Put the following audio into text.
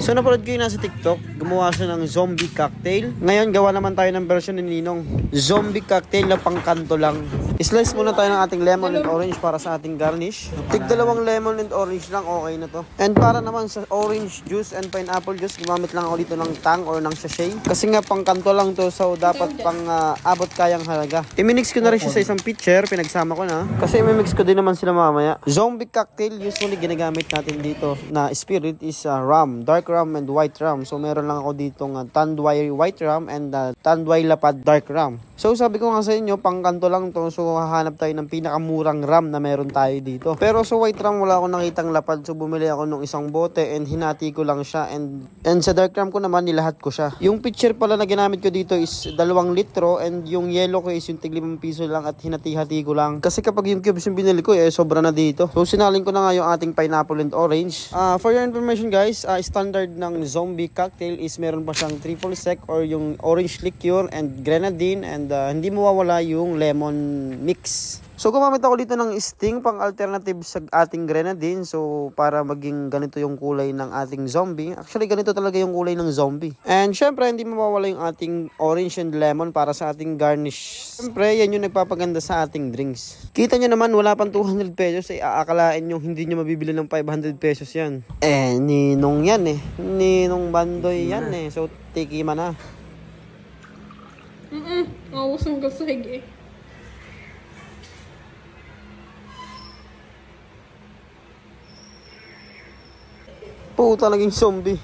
So napanood ko yun nasa TikTok, gumawa siya ng zombie cocktail. Ngayon gawa naman tayo ng version ni Ninong. Zombie cocktail na pangkanto lang. Slice muna tayo ng ating lemon and orange para sa ating garnish. Tig dalawang lemon and orange lang, okay na to. And para naman sa orange juice and pineapple juice, gumamit lang ako dito ng tang or ng sachet. Kasi nga pangkanto lang to, so dapat pang abot kayang halaga. I-mix ko na rin siya sa isang pitcher, pinagsama ko na. Kasi i-mix ko din naman sila mamaya. Zombie cocktail, usually ginagamit natin dito na spirit is rum, dark rum and white rum. So meron lang ako dito ng Tanduay white rum and Tanduay Lapad dark rum. So sabi ko nga sa inyo, pangkanto lang to. So hahanap tayo ng pinakamurang rum na meron tayo dito. Pero sa white rum wala akong nakitang lapad. So bumili ako ng isang bote and hinati ko lang siya. And sa dark rum ko naman, nilahat ko siya. Yung pitcher pala na ginamit ko dito is 2 litro. And yung yellow ko is yung tig 5 piso lang at hinati-hati ko lang. Kasi kapag yung cubes yung binili ko, sobra na dito. So sinalin ko na nga yung ating pineapple and orange. For your information guys, standard ng zombie cocktail is meron pa siyang triple sec or yung orange liqueur and grenadine and hindi mawawala yung lemon mix. So gumamit ako dito ng sting pang alternative sa ating grenadine. So para maging ganito yung kulay ng ating zombie. Actually ganito talaga yung kulay ng zombie. And syempre hindi mawawala yung ating orange and lemon para sa ating garnish. Syempre yan yung nagpapaganda sa ating drinks. Kita nyo naman wala pang 200 pesos. Aakalain yung hindi nyo mabibili ng 500 pesos yan. Ninong yan Ninong Bandoy yan So tikima na. Mausang kasig Puta naging zombie.